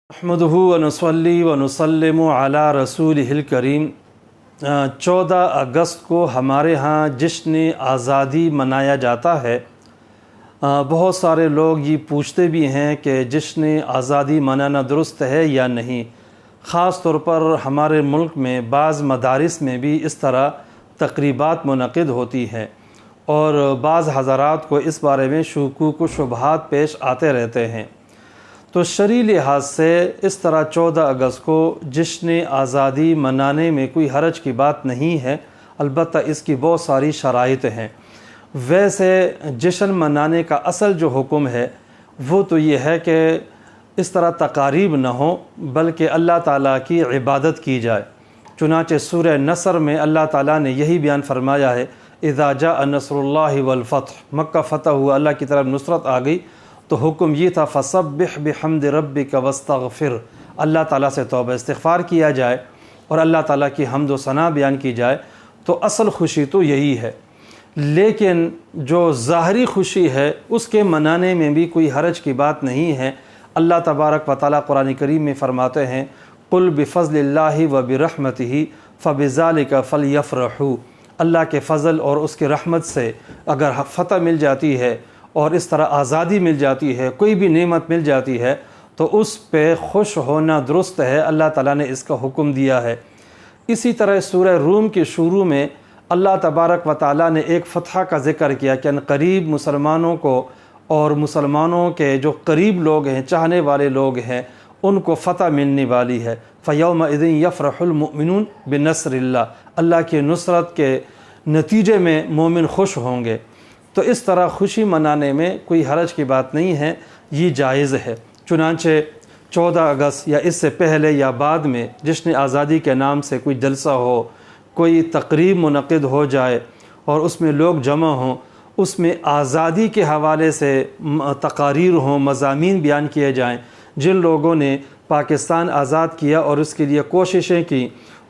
अहमदुहु व नसल्ली व नुसल्लिमु अला रसूलिहिल करीम। 14 अगस्त को हमारे यहाँ जश्न आज़ादी मनाया जाता है। बहुत सारे लोग ये पूछते भी हैं कि जश्न आज़ादी मनाना दुरुस्त है या नहीं। ख़ास तौर पर हमारे मुल्क में बाज़ मदारिस में भी इस तरह तक़रीबात मुनक़िद होती हैं और बाज़ हज़रात को इस बारे में शुकूक व शुबहात पेश आते रहते हैं। तो शरई लिहाज से इस तरह 14 अगस्त को जश्न आज़ादी मनाने में कोई हरज की बात नहीं है, अलबत्ता इसकी बहुत सारी शराइत हैं। वैसे जश्न मनाने का असल जो हुक्म है वो तो ये है कि इस तरह तकारीब न हो बल्कि अल्लाह ताला की इबादत की जाए। चुनांचे सूरह नसर में अल्लाह ताला ने यही बयान फरमाया है, इज़ा जाअ नस्रुल्लाहि वल फ़त्ह, मक्का फ़तह हुआ, अल्लाह की तरफ नुसरत आ गई तो हुक्म ये था फ़सब्बिह बिहम्दि रब्बिका वस्तग़फ़िर, अल्लाह ताला से तौबा इस्तिग़फ़ार किया जाए और अल्लाह ताला की हम्द व सना बयान की जाए। तो असल खुशी तो यही है, लेकिन जो ज़ाहरी खुशी है उसके मनाने में भी कोई हरज की बात नहीं है। अल्लाह तबारक व तआला कुरान करीम में फ़रमाते हैं, कुल बिफ़ज़लिल्लाहि व बिरहमतिही फ़बिज़ालिका फ़लयफ़रहू, अल्लाह के फ़ज़ल और उसकी रहमत से अगर फ़तह मिल जाती है और इस तरह आज़ादी मिल जाती है, कोई भी नेमत मिल जाती है तो उस पे खुश होना दुरुस्त है। अल्लाह ताला ने इसका हुक्म दिया है। इसी तरह सूरह रूम के शुरू में अल्लाह तबारक व तआला ने एक फ़तह का ज़िक्र किया कि अनक़रीब मुसलमानों को और मुसलमानों के जो करीब लोग हैं, चाहने वाले लोग हैं, उनको फ़तह मिलने वाली है। फ़यौमइज़िन यफ़रहुल मुमिनून बिनस्रिल्लाह, अल्लाह की नुसरत के नतीजे में मोमिन खुश होंगे। तो इस तरह खुशी मनाने में कोई हरज की बात नहीं है, ये जायज़ है। चुनांचे 14 अगस्त या इससे पहले या बाद में जश्न आज़ादी के नाम से कोई जलसा हो, कोई तक़रीब मुनक़िद हो जाए और उसमें लोग जमा हों, उसमें आज़ादी के हवाले से तक़ारीर हों, मज़ामीन बयान किए जाएँ। जिन लोगों ने पाकिस्तान आज़ाद किया और उसके लिए कोशिशें की,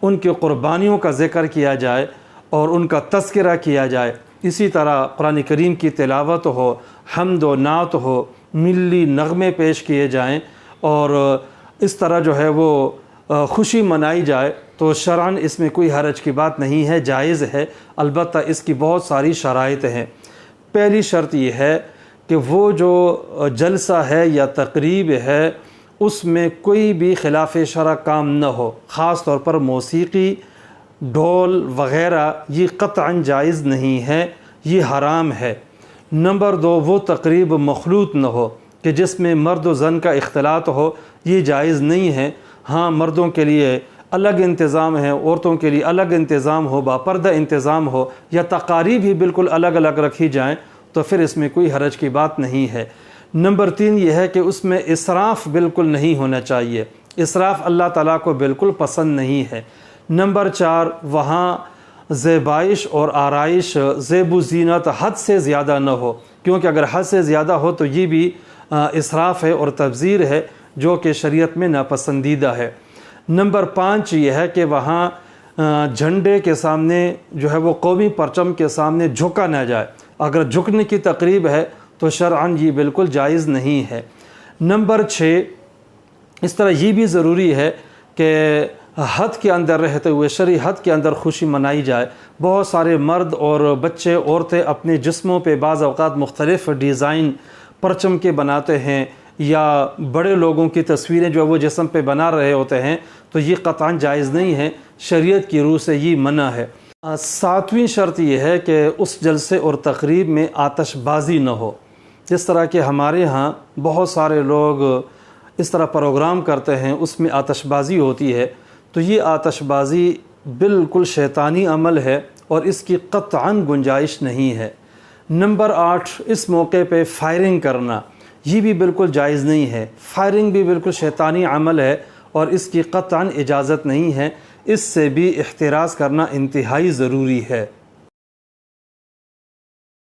उनकी क़ुरबानियों का ज़िक्र किया जाए और उनका तज़किरा किया जाए। इसी तरह कुरान करीम की तिलावत हो, हम्द व नात हो, मिली नग़मे पेश किए जाएँ और इस तरह जो है वो खुशी मनाई जाए तो शरअन इसमें कोई हरज की बात नहीं है, जायज़ है। अलबत्ता इसकी बहुत सारी शराइत हैं। पहली शर्त यह है कि वो जो जलसा है या तक़रीब है उसमें कोई भी खिलाफ़ शरअ काम न हो। ख़ास तौर पर मौसीकी, ढोल वग़ैरह ये क़त्अन जायज़ नहीं है, ये हराम है। नंबर 2, वो तक़रीब मखलूत न हो कि जिसमें मर्द व ज़न का इख्तिलात हो, ये जायज़ नहीं है। हाँ, मर्दों के लिए अलग इंतज़ाम है, औरतों के लिए अलग इंतज़ाम हो, बापर्दा इंतज़ाम हो या तक़ारीब ही बिल्कुल अलग अलग रखी जाएँ तो फिर इसमें कोई हरज की बात नहीं है। नंबर 3 यह है कि उसमें इसराफ़ बिल्कुल नहीं होना चाहिए। इसराफ़ अल्लाह ताला को बिल्कुल पसंद नहीं है। नंबर 4, वहाँ ज़ेबाइश और आराइश, ज़ेब ज़ीनत हद से ज़्यादा न हो, क्योंकि अगर हद से ज़्यादा हो तो ये भी इसराफ़ है और तब्ज़ीर है जो कि शरीयत में नापसंदीदा है। नंबर 5 यह है कि वहाँ झंडे के सामने जो है वो कौमी परचम के सामने झुका न जाए। अगर झुकने की तक़रीब है तो शरअन ये बिल्कुल जायज़ नहीं है। नंबर 6, इस तरह ये भी ज़रूरी है कि हद के अंदर रहते हुए शरई हद के अंदर खुशी मनाई जाए। बहुत सारे मर्द और बच्चे, औरतें अपने जिस्मों पे बाज़ अवक़ात मुख्तलिफ़ डिज़ाइन परचम के बनाते हैं या बड़े लोगों की तस्वीरें जो वो जिस्म पे बना रहे होते हैं, तो ये क़त्अन जायज़ नहीं है, शरीयत की रूह से ये मना है। 7वीं शर्त यह है कि उस जलसे और तक़रीब में आतशबाज़ी न हो। जिस तरह के हमारे यहाँ बहुत सारे लोग इस तरह प्रोग्राम करते हैं, उसमें आतशबाज़ी होती है, तो ये आतशबाज़ी बिल्कुल शैतानी अमल है और इसकी क़त्अन गुंजाइश नहीं है। नंबर 8, इस मौके पे फ़ायरिंग करना ये भी बिल्कुल जायज़ नहीं है। फ़ायरिंग भी बिल्कुल शैतानी अमल है और इसकी क़त्अन इजाज़त नहीं है। इससे भी इहतिराज़ करना इंतहाई ज़रूरी है।